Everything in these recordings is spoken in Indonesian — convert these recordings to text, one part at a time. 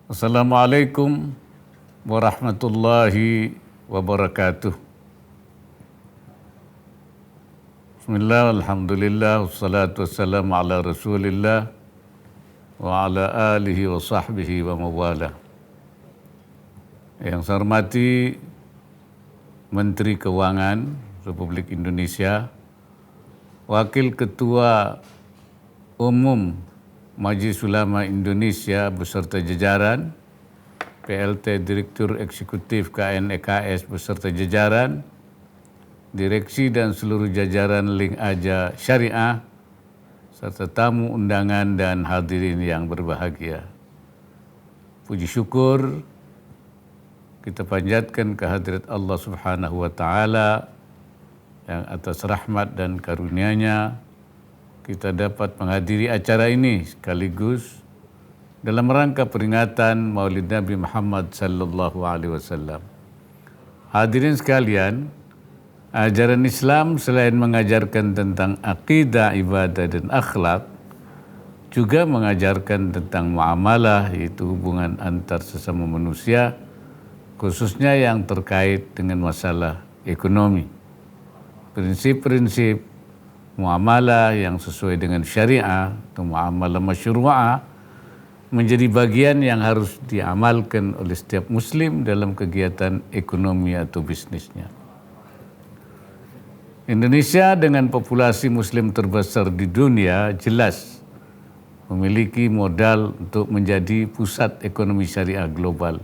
Assalamualaikum warahmatullahi wabarakatuh. Bismillah, alhamdulillah, wassalatu wassalamu ala rasulillah wa ala alihi wa sahbihi wa mawala. Yang saya hormati Menteri Keuangan Republik Indonesia, Wakil Ketua Umum Majelis Ulama Indonesia beserta jajaran, PLT Direktur Eksekutif KNEKS beserta jajaran, direksi dan seluruh jajaran Link Aja Syariah, serta tamu undangan dan hadirin yang berbahagia. Puji syukur kita panjatkan kehadirat Allah Subhanahu wa Ta'ala yang atas rahmat dan karunia-Nya kita dapat menghadiri acara ini sekaligus dalam rangka peringatan Maulid Nabi Muhammad sallallahu alaihi wasallam. Hadirin sekalian, ajaran Islam selain mengajarkan tentang akidah, ibadah dan akhlak, juga mengajarkan tentang muamalah, yaitu hubungan antar sesama manusia, khususnya yang terkait dengan masalah ekonomi. Prinsip-prinsip muamalah yang sesuai dengan syariah atau muamalah masyru'ah menjadi bagian yang harus diamalkan oleh setiap muslim dalam kegiatan ekonomi atau bisnisnya. Indonesia dengan populasi muslim terbesar di dunia jelas memiliki modal untuk menjadi pusat ekonomi syariah global.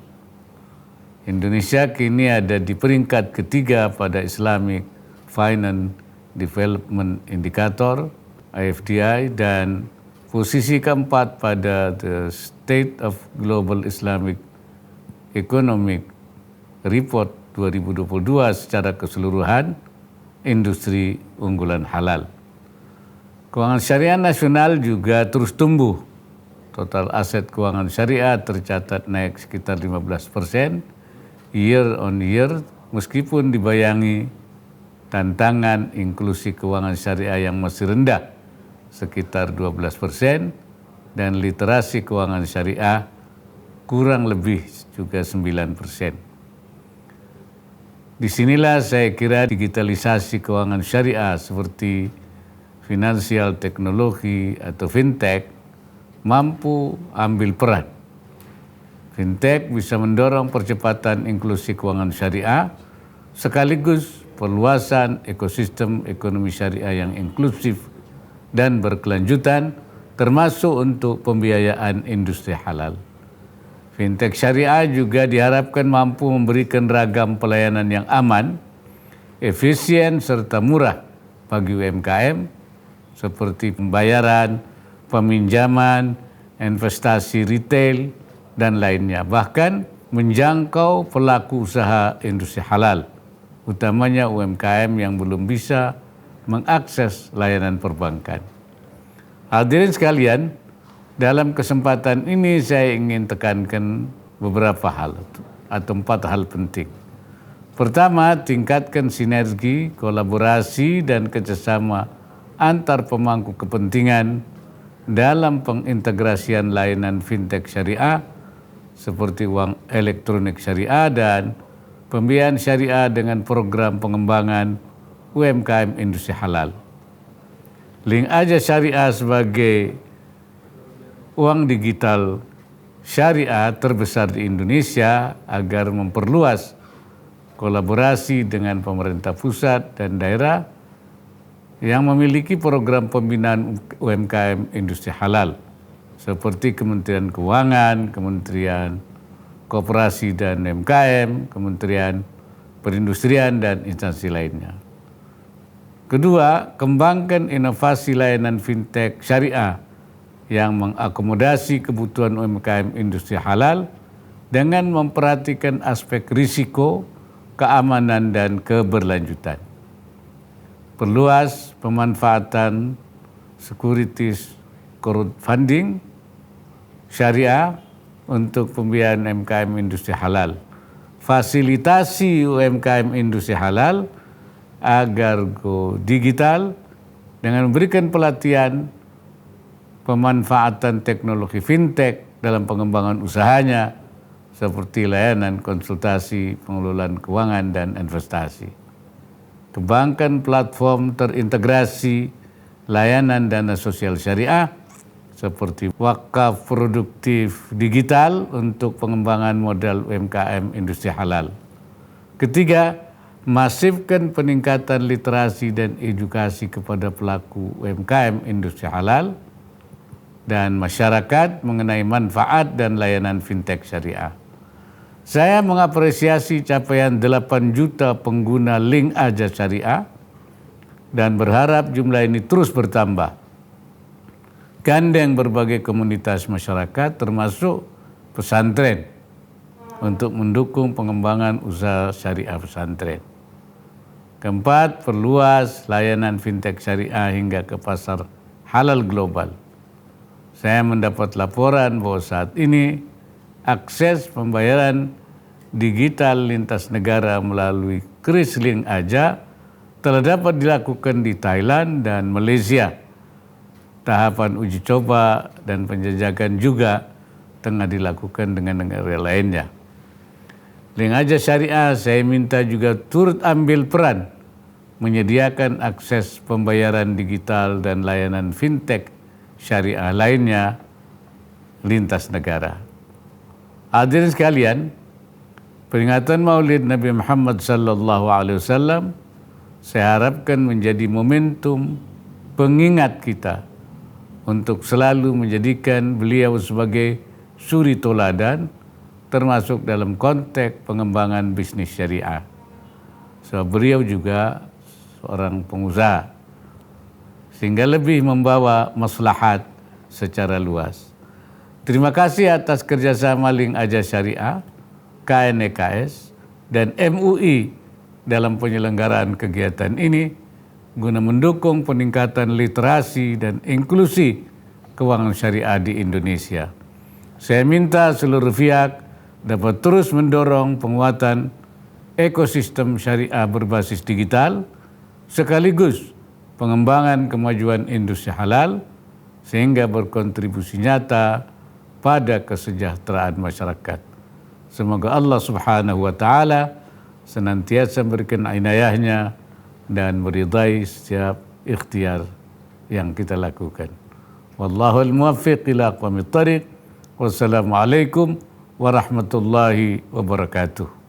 Indonesia kini ada di peringkat ketiga pada Islamic Finance Development Indicator IFDI dan posisi keempat pada The State of Global Islamic Economic Report 2022 secara keseluruhan industri unggulan halal. Keuangan syariah nasional juga terus tumbuh. Total aset keuangan syariah tercatat naik sekitar 15% year on year meskipun dibayangi tantangan inklusi keuangan syariah yang masih rendah sekitar 12% dan literasi keuangan syariah kurang lebih juga 9%. Disinilah saya kira digitalisasi keuangan syariah seperti finansial teknologi atau fintech mampu ambil peran. Fintech bisa mendorong percepatan inklusi keuangan syariah sekaligus perluasan ekosistem ekonomi syariah yang inklusif dan berkelanjutan termasuk untuk pembiayaan industri halal. Fintech syariah juga diharapkan mampu memberikan ragam pelayanan yang aman, efisien serta murah bagi UMKM seperti pembayaran, peminjaman, investasi retail dan lainnya, bahkan menjangkau pelaku usaha industri halal, utamanya UMKM yang belum bisa mengakses layanan perbankan. Hadirin sekalian, dalam kesempatan ini saya ingin tekankan beberapa hal atau 4 hal penting. Pertama, tingkatkan sinergi, kolaborasi dan kerjasama antar pemangku kepentingan dalam pengintegrasian layanan fintech syariah seperti uang elektronik syariah dan pembiayaan syariah dengan program pengembangan UMKM industri halal. Link Aja Syariah sebagai uang digital syariah terbesar di Indonesia agar memperluas kolaborasi dengan pemerintah pusat dan daerah yang memiliki program pembinaan UMKM industri halal seperti Kementerian Keuangan, Kementerian Koperasi dan UMKM, Kementerian Perindustrian dan instansi lainnya. Kedua, kembangkan inovasi layanan fintech syariah yang mengakomodasi kebutuhan UMKM industri halal dengan memperhatikan aspek risiko, keamanan dan keberlanjutan. Perluas pemanfaatan securities crowdfunding syariah untuk pembiayaan UMKM industri halal. Fasilitasi UMKM industri halal agar go digital dengan memberikan pelatihan pemanfaatan teknologi fintech dalam pengembangan usahanya seperti layanan konsultasi, pengelolaan keuangan, dan investasi. Kembangkan platform terintegrasi layanan dana sosial syariah seperti wakaf produktif digital untuk pengembangan modal UMKM industri halal. Ketiga, masifkan peningkatan literasi dan edukasi kepada pelaku UMKM industri halal dan masyarakat mengenai manfaat dan layanan fintech syariah. Saya mengapresiasi capaian 8 juta pengguna link Aja Syariah dan berharap jumlah ini terus bertambah. Gandeng berbagai komunitas masyarakat termasuk pesantren untuk mendukung pengembangan usaha syariah pesantren. Keempat, perluas layanan fintech syariah hingga ke pasar halal global. Saya mendapat laporan bahwa saat ini akses pembayaran digital lintas negara melalui kris link Aja telah dapat dilakukan di Thailand dan Malaysia. Tahapan uji coba dan penjajakan juga tengah dilakukan dengan negara lainnya. Link Aja Syariah saya minta juga turut ambil peran menyediakan akses pembayaran digital dan layanan fintech syariah lainnya lintas negara. Hadirin sekalian, peringatan Maulid Nabi Muhammad SAW saya harapkan menjadi momentum pengingat kita untuk selalu menjadikan beliau sebagai suri toladan termasuk dalam konteks pengembangan bisnis syariah. Sebab beliau juga seorang pengusaha sehingga lebih membawa maslahat secara luas. Terima kasih atas kerjasama Link Aja Syariah, KNEKS, dan MUI dalam penyelenggaraan kegiatan ini guna mendukung peningkatan literasi dan inklusi keuangan syariah di Indonesia. Saya minta seluruh pihak dapat terus mendorong penguatan ekosistem syariah berbasis digital sekaligus pengembangan kemajuan industri halal sehingga berkontribusi nyata pada kesejahteraan masyarakat. Semoga Allah Subhanahu wa taala senantiasa memberikan inayahnya dan meridai setiap ikhtiar yang kita lakukan. Wallahul muwaffiq ila aqwamit thariq. Wassalamualaikum warahmatullahi wabarakatuh.